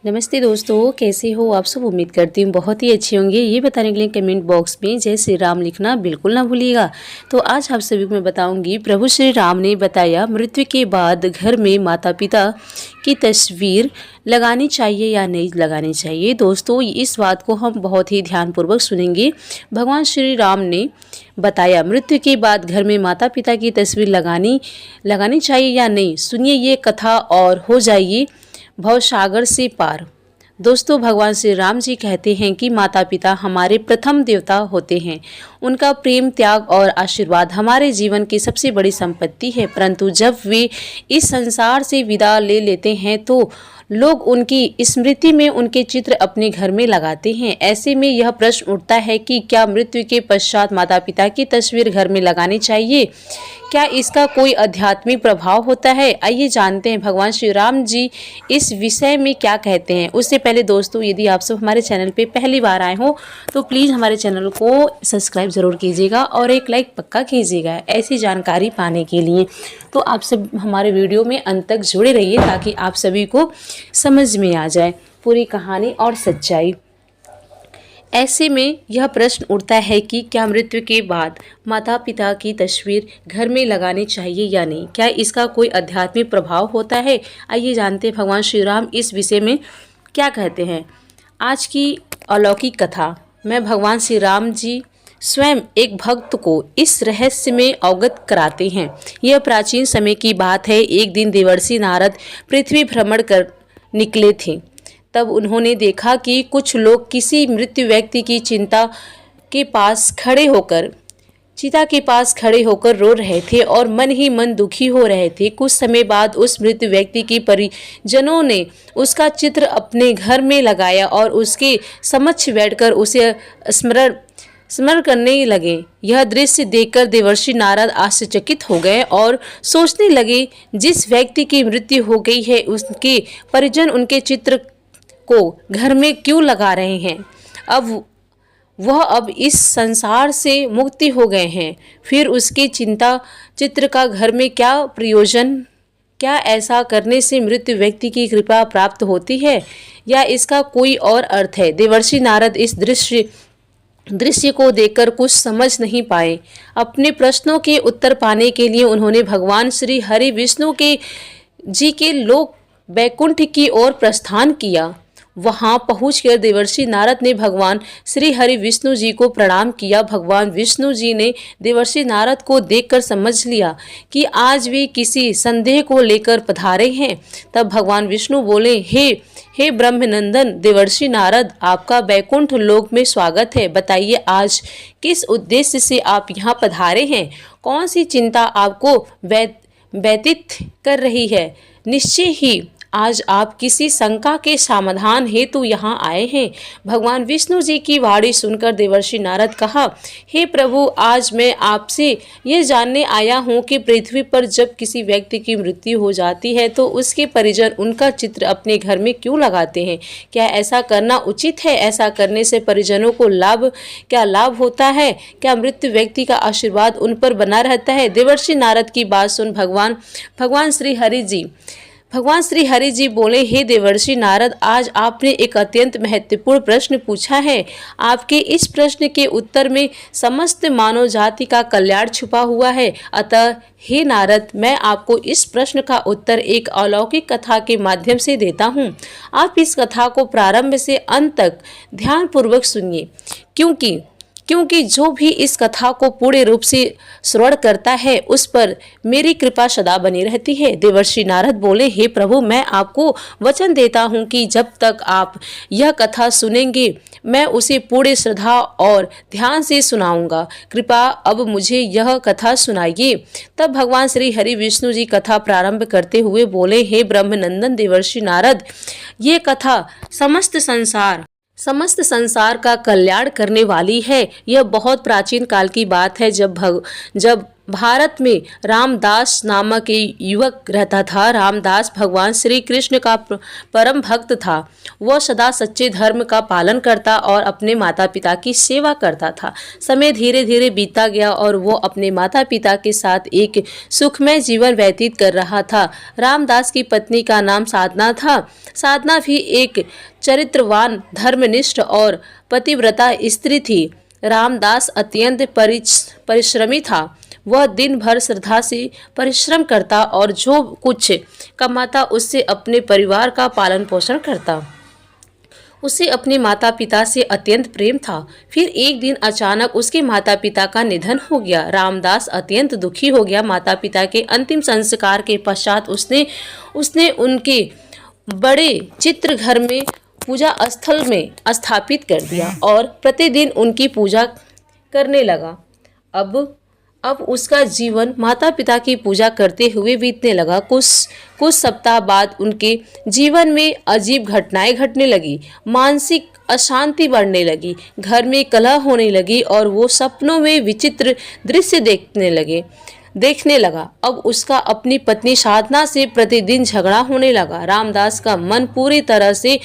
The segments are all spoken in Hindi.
नमस्ते दोस्तों, कैसे हो आप सब। उम्मीद करती हूँ बहुत ही अच्छे होंगे। ये बताने के लिए कमेंट बॉक्स में जय श्री राम लिखना बिल्कुल ना भूलिएगा। तो आज आप सभी को मैं बताऊंगी प्रभु श्री राम ने बताया मृत्यु के बाद घर में माता पिता की तस्वीर लगानी चाहिए या नहीं लगानी चाहिए। दोस्तों, इस बात को हम बहुत ही ध्यानपूर्वक सुनेंगे। भगवान श्री राम ने बताया मृत्यु के बाद घर में माता पिता की तस्वीर लगानी चाहिए या नहीं। सुनिए ये कथा और हो जाइए भवसागर से पार। दोस्तों, भगवान श्री राम जी कहते हैं कि माता पिता हमारे प्रथम देवता होते हैं। उनका प्रेम, त्याग और आशीर्वाद हमारे जीवन की सबसे बड़ी संपत्ति है। परंतु जब वे इस संसार से विदा ले लेते हैं तो लोग उनकी स्मृति में उनके चित्र अपने घर में लगाते हैं। ऐसे में यह प्रश्न उठता है कि क्या मृत्यु के पश्चात माता पिता की तस्वीर घर में लगानी चाहिए? क्या इसका कोई आध्यात्मिक प्रभाव होता है? आइए जानते हैं भगवान श्री राम जी इस विषय में क्या कहते हैं। उससे पहले दोस्तों, यदि आप सब हमारे चैनल पे पहली बार आए हो तो प्लीज़ हमारे चैनल को सब्सक्राइब ज़रूर कीजिएगा और एक लाइक पक्का कीजिएगा ऐसी जानकारी पाने के लिए। तो आप सब हमारे वीडियो में अंत तक जुड़े रहिए ताकि आप सभी को समझ में आ जाए पूरी कहानी और सच्चाई। ऐसे में यह प्रश्न उठता है कि क्या मृत्यु के बाद माता पिता की तस्वीर घर में लगानी चाहिए या नहीं। क्या इसका कोई आध्यात्मिक प्रभाव होता है? आइए जानते हैं भगवान श्री राम इस विषय में क्या कहते हैं। आज की अलौकिक कथा में भगवान श्री राम जी स्वयं एक भक्त को इस रहस्य में अवगत कराते हैं। यह प्राचीन समय की बात है। एक दिन देवर्षि नारद पृथ्वी भ्रमण कर निकले थे। तब उन्होंने देखा कि कुछ लोग किसी मृत्यु व्यक्ति की चिता के पास खड़े होकर रो रहे थे और मन ही मन दुखी हो रहे थे। कुछ समय बाद उस मृत्यु व्यक्ति की परिजनों ने उसका चित्र अपने घर में लगाया और उसके समक्ष बैठकर उसे स्मरण करने लगे। यह दृश्य देखकर देवर्षि नारद आश्चर्यचकित हो गए और सोचने लगे, जिस व्यक्ति की मृत्यु हो गई है उसके परिजन उनके चित्र को घर में क्यों लगा रहे हैं? अब इस संसार से मुक्ति हो गए हैं, फिर उसके चित्र का घर में क्या प्रयोजन? क्या ऐसा करने से मृत्यु व्यक्ति की कृपा प्राप्त होती है या इसका कोई और अर्थ है? देवर्षि नारद इस दृश्य को देखकर कुछ समझ नहीं पाए। अपने प्रश्नों के उत्तर पाने के लिए उन्होंने भगवान श्री हरि विष्णु जी के लोक वैकुंठ की ओर प्रस्थान किया। वहां पहुंचकर देवर्षि नारद ने भगवान श्री हरि विष्णु जी को प्रणाम किया। भगवान विष्णु जी ने देवर्षि नारद को देखकर समझ लिया कि आज वे किसी संदेह को लेकर पधारे हैं। तब भगवान विष्णु बोले, हे ब्रह्मनंदन देवर्षि नारद, आपका वैकुंठ लोक में स्वागत है। बताइए आज किस उद्देश्य से आप यहाँ पधारे हैं? कौन सी चिंता आपको व्यतीत कर रही है? निश्चय ही आज आप किसी शंका के समाधान हेतु यहाँ आए हैं। भगवान विष्णु जी की वाणी सुनकर देवर्षि नारद कहा, हे प्रभु, आज मैं आपसे ये जानने आया हूँ कि पृथ्वी पर जब किसी व्यक्ति की मृत्यु हो जाती है तो उसके परिजन उनका चित्र अपने घर में क्यों लगाते हैं? क्या ऐसा करना उचित है? ऐसा करने से परिजनों को लाभ होता है? क्या मृत्यु व्यक्ति का आशीर्वाद उन पर बना रहता है? देवर्षि नारद की बात सुन भगवान श्री हरि जी बोले, हे देवर्षि नारद, आज आपने एक अत्यंत महत्वपूर्ण प्रश्न पूछा है। आपके इस प्रश्न के उत्तर में समस्त मानव जाति का कल्याण छुपा हुआ है। अतः हे नारद, मैं आपको इस प्रश्न का उत्तर एक अलौकिक कथा के माध्यम से देता हूँ। आप इस कथा को प्रारंभ से अंत तक ध्यानपूर्वक सुनिए, क्योंकि जो भी इस कथा को पूर्ण रूप से श्रवण करता है उस पर मेरी कृपा सदा बनी रहती है। देवर्षि नारद बोले, हे प्रभु, मैं आपको वचन देता हूँ कि जब तक आप यह कथा सुनेंगे मैं उसे पूर्ण श्रद्धा और ध्यान से सुनाऊंगा। कृपा अब मुझे यह कथा सुनाइए। तब भगवान श्री हरि विष्णु जी कथा प्रारंभ करते हुए बोले, हे ब्रह्मनंदन देवर्षि नारद, ये कथा समस्त संसार का कल्याण करने वाली है। यह बहुत प्राचीन काल की बात है जब भारत में रामदास नामक एक युवक रहता था। रामदास भगवान श्री कृष्ण का परम भक्त था। वह सदा सच्चे धर्म का पालन करता और अपने माता पिता की सेवा करता था। समय धीरे धीरे बीतता गया और वो अपने माता पिता के साथ एक सुखमय जीवन व्यतीत कर रहा था। रामदास की पत्नी का नाम साधना था। साधना भी एक चरित्रवान, धर्मनिष्ठ और पतिव्रता स्त्री थी। रामदास अत्यंत परिश्रमी था। वह दिन भर श्रद्धा से परिश्रम करता और जो कुछ कमाता उससे अपने परिवार का पालन पोषण करता। उसे अपने माता पिता से अत्यंत प्रेम था। फिर एक दिन अचानक उसके माता पिता का निधन हो गया। रामदास अत्यंत दुखी हो गया। माता पिता के अंतिम संस्कार के पश्चात उसने उनके बड़े चित्र घर में पूजा स्थल में स्थापित कर दिया और प्रतिदिन उनकी पूजा करने लगा। अब उसका जीवन माता पिता की पूजा करते हुए बीतने लगा। कुछ सप्ताह बाद उनके जीवन में अजीब घटनाएं घटने लगी। मानसिक अशांति बढ़ने लगी, घर में कलह होने लगी और वो सपनों में विचित्र दृश्य देखने लगा। अब उसका अपनी पत्नी साधना से प्रतिदिन झगड़ा होने लगा। रामदास का मन पूरी तरह से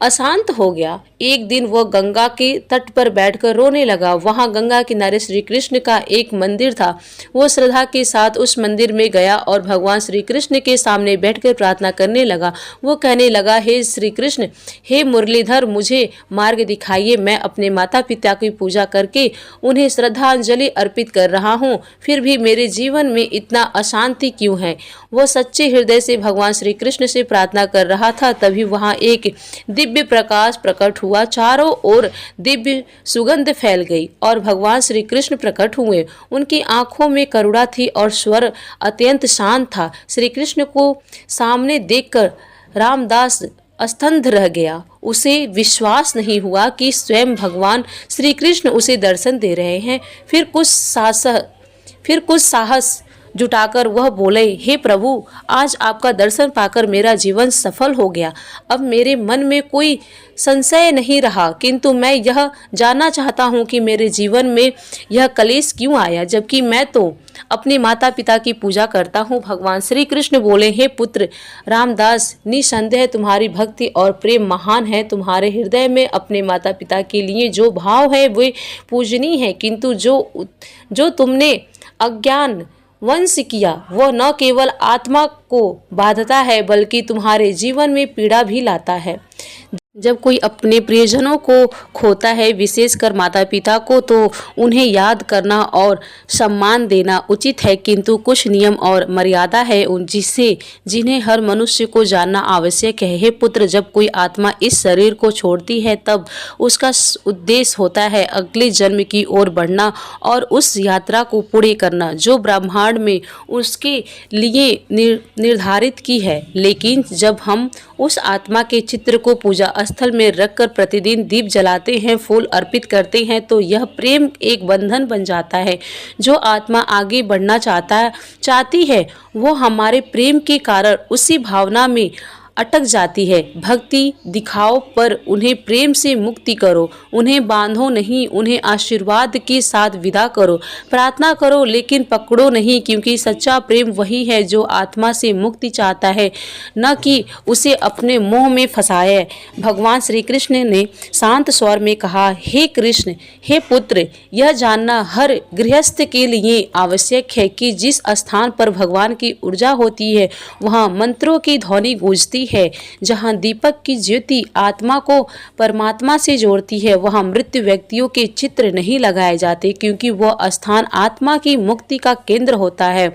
अशांत हो गया। एक दिन वह गंगा के तट पर बैठकर रोने लगा। वहां गंगा किनारे श्री कृष्ण का एक मंदिर था। वो श्रद्धा के साथ उस मंदिर में गया और भगवान श्री कृष्ण के सामने बैठकर प्रार्थना करने लगा। वो कहने लगा, हे श्री कृष्ण, हे मुरलीधर, मुझे मार्ग दिखाइए। मैं अपने माता पिता की पूजा करके उन्हें श्रद्धांजलि अर्पित कर रहा हूँ, फिर भी मेरे जीवन में इतना अशांति क्यों है। वह सच्चे हृदय से भगवान श्री कृष्ण से प्रार्थना कर रहा था। तभी वहां एक दिव्य प्रकाश प्रकट हुआ। चारों ओर दिव्य सुगंध फैल गई और भगवान श्री कृष्ण प्रकट हुए। उनकी आंखों में करुणा थी और स्वर अत्यंत शांत था। श्री कृष्ण को सामने देखकर रामदास स्तब्ध रह गया। उसे विश्वास नहीं हुआ कि स्वयं भगवान श्री कृष्ण उसे दर्शन दे रहे हैं। फिर कुछ साहस जुटाकर वह बोले, हे प्रभु, आज आपका दर्शन पाकर मेरा जीवन सफल हो गया। अब मेरे मन में कोई संशय नहीं रहा, किंतु मैं यह जानना चाहता हूँ कि मेरे जीवन में यह कलेश क्यों आया, जबकि मैं तो अपने माता पिता की पूजा करता हूँ। भगवान श्री कृष्ण बोले, हे पुत्र रामदास, निसंदेह तुम्हारी भक्ति और प्रेम महान है। तुम्हारे हृदय में अपने माता पिता के लिए जो भाव है वे पूजनीय है, किंतु जो तुमने अज्ञान वंश किया वह न केवल आत्मा को बांधता है बल्कि तुम्हारे जीवन में पीड़ा भी लाता है। जब कोई अपने प्रियजनों को खोता है, विशेषकर माता पिता को, तो उन्हें याद करना और सम्मान देना उचित है, किंतु कुछ नियम और मर्यादा है जिन्हें हर मनुष्य को जानना आवश्यक है। हे पुत्र, जब कोई आत्मा इस शरीर को छोड़ती है तब उसका उद्देश्य होता है अगले जन्म की ओर बढ़ना और उस यात्रा को पूरी करना जो ब्रह्मांड में उसके लिए निर्धारित की है। लेकिन जब हम उस आत्मा के चित्र को पूजा स्थल में रखकर प्रतिदिन दीप जलाते हैं, फूल अर्पित करते हैं, तो यह प्रेम एक बंधन बन जाता है। जो आत्मा आगे बढ़ना चाहती है वो हमारे प्रेम के कारण उसी भावना में अटक जाती है। भक्ति दिखाओ पर उन्हें प्रेम से मुक्ति करो। उन्हें बांधो नहीं, उन्हें आशीर्वाद के साथ विदा करो। प्रार्थना करो लेकिन पकड़ो नहीं, क्योंकि सच्चा प्रेम वही है जो आत्मा से मुक्ति चाहता है, न कि उसे अपने मोह में फंसाए। भगवान श्री कृष्ण ने शांत स्वर में कहा, हे कृष्ण, हे पुत्र, यह जानना हर गृहस्थ के लिए आवश्यक है कि जिस स्थान पर भगवान की ऊर्जा होती है वहाँ मंत्रों की ध्वनि गूंजती है। जहाँ दीपक की ज्योति आत्मा को परमात्मा से जोड़ती है वहाँ मृत व्यक्तियों के चित्र नहीं लगाए जाते, क्योंकि वह स्थान आत्मा की मुक्ति का केंद्र होता है,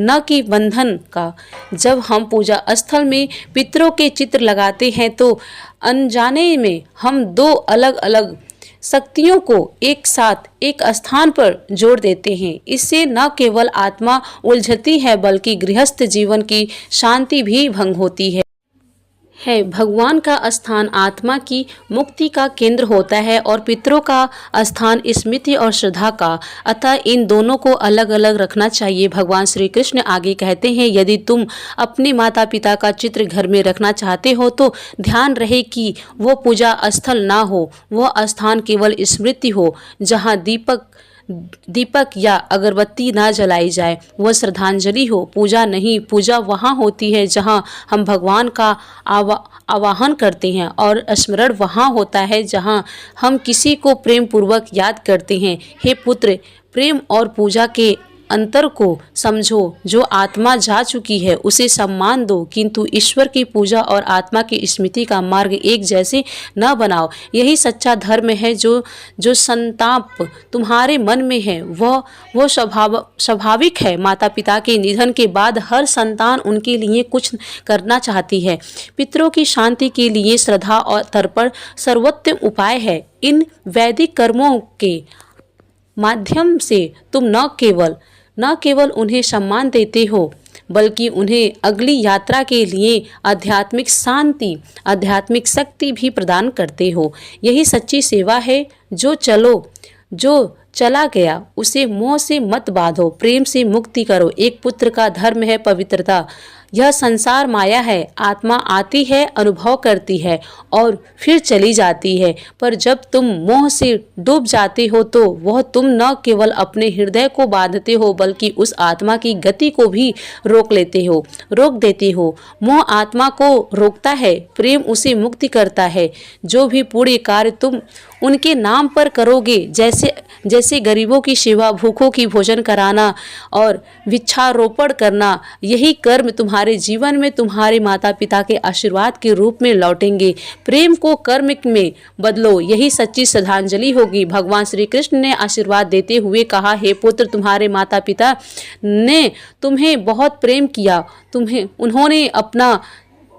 न कि बंधन का। जब हम पूजा स्थल में पितरों के चित्र लगाते हैं तो अनजाने में हम दो अलग अलग शक्तियों को एक साथ एक स्थान पर जोड़ देते हैं। इससे न केवल आत्मा उलझती है बल्कि गृहस्थ जीवन की शांति भी भंग होती है। भगवान का स्थान आत्मा की मुक्ति का केंद्र होता है और पितरों का स्थान स्मृति और श्रद्धा का। अतः इन दोनों को अलग अलग रखना चाहिए। भगवान श्री कृष्ण आगे कहते हैं, यदि तुम अपने माता पिता का चित्र घर में रखना चाहते हो तो ध्यान रहे कि वो पूजा स्थल ना हो, वह स्थान केवल स्मृति हो, जहाँ दीपक दीपक या अगरबत्ती ना जलाई जाए, वह श्रद्धांजलि हो, पूजा नहीं। पूजा वहाँ होती है जहाँ हम भगवान का आवाहन करते हैं, और स्मरण वहाँ होता है जहाँ हम किसी को प्रेम पूर्वक याद करते हैं। हे पुत्र, प्रेम और पूजा के अंतर को समझो। जो आत्मा जा चुकी है उसे सम्मान दो, किंतु ईश्वर की पूजा और आत्मा की स्मृति का मार्ग एक जैसे न बनाओ। यही सच्चा धर्म है। जो संताप तुम्हारे मन में है वह स्वाभाविक है। माता पिता के निधन के बाद हर संतान उनके लिए कुछ करना चाहती है। पितरों की शांति के लिए श्रद्धा और तर्पण सर्वोत्तम उपाय है। इन वैदिक कर्मों के माध्यम से तुम न केवल उन्हें सम्मान देते हो, बल्कि उन्हें अगली यात्रा के लिए आध्यात्मिक शांति, आध्यात्मिक शक्ति भी प्रदान करते हो। यही सच्ची सेवा है। जो चला गया उसे मोह से मत बांधो, प्रेम से मुक्ति करो। एक पुत्र का धर्म है पवित्रता। यह संसार माया है। आत्मा आती है, अनुभव करती है और फिर चली जाती है, पर जब तुम मोह से डूब जाते हो तो वह तुम न केवल अपने हृदय को बांधते हो, बल्कि उस आत्मा की गति को भी रोक देते हो। मोह आत्मा को रोकता है, प्रेम उसे मुक्ति करता है। जो भी पुण्य कार्य तुम उनके नाम पर करोगे, जैसे गरीबों की सेवा, भूखों की भोजन कराना और वृक्षारोपण करना, यही कर्म तुम्हारे जीवन में तुम्हारे माता पिता के आशीर्वाद के रूप में लौटेंगे। प्रेम को कर्म में बदलो, यही सच्ची श्रद्धांजलि होगी। भगवान श्री कृष्ण ने आशीर्वाद देते हुए कहा, हे पुत्र, तुम्हारे माता पिता ने तुम्हें बहुत प्रेम किया। उन्होंने अपना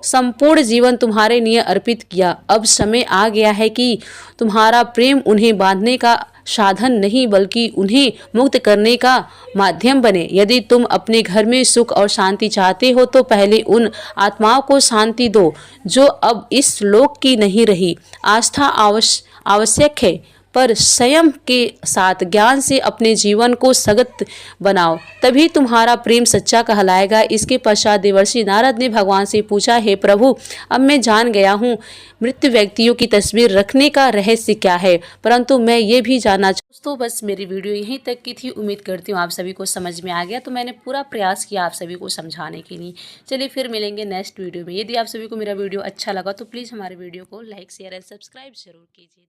संपूर्ण जीवन तुम्हारे लिए अर्पित किया। अब समय आ गया है कि तुम्हारा प्रेम उन्हें बांधने का साधन नहीं, बल्कि उन्हें मुक्त करने का माध्यम बने। यदि तुम अपने घर में सुख और शांति चाहते हो तो पहले उन आत्माओं को शांति दो जो अब इस लोक की नहीं रही। आस्था आवश्यक है, पर संयम के साथ ज्ञान से अपने जीवन को सगत बनाओ, तभी तुम्हारा प्रेम सच्चा कहलाएगा। इसके पश्चात देवर्षि नारद ने भगवान से पूछा, हे प्रभु, अब मैं जान गया हूँ मृत व्यक्तियों की तस्वीर रखने का रहस्य क्या है, परंतु मैं ये भी जानना दोस्तों, बस मेरी वीडियो यहीं तक की थी। उम्मीद करती हूँ आप सभी को समझ में आ गया। तो मैंने पूरा प्रयास किया आप सभी को समझाने के लिए। चलिए फिर मिलेंगे नेक्स्ट वीडियो में। यदि आप सभी को मेरा वीडियो अच्छा लगा तो प्लीज़ हमारे वीडियो को लाइक, शेयर एंड सब्सक्राइब जरूर कीजिए।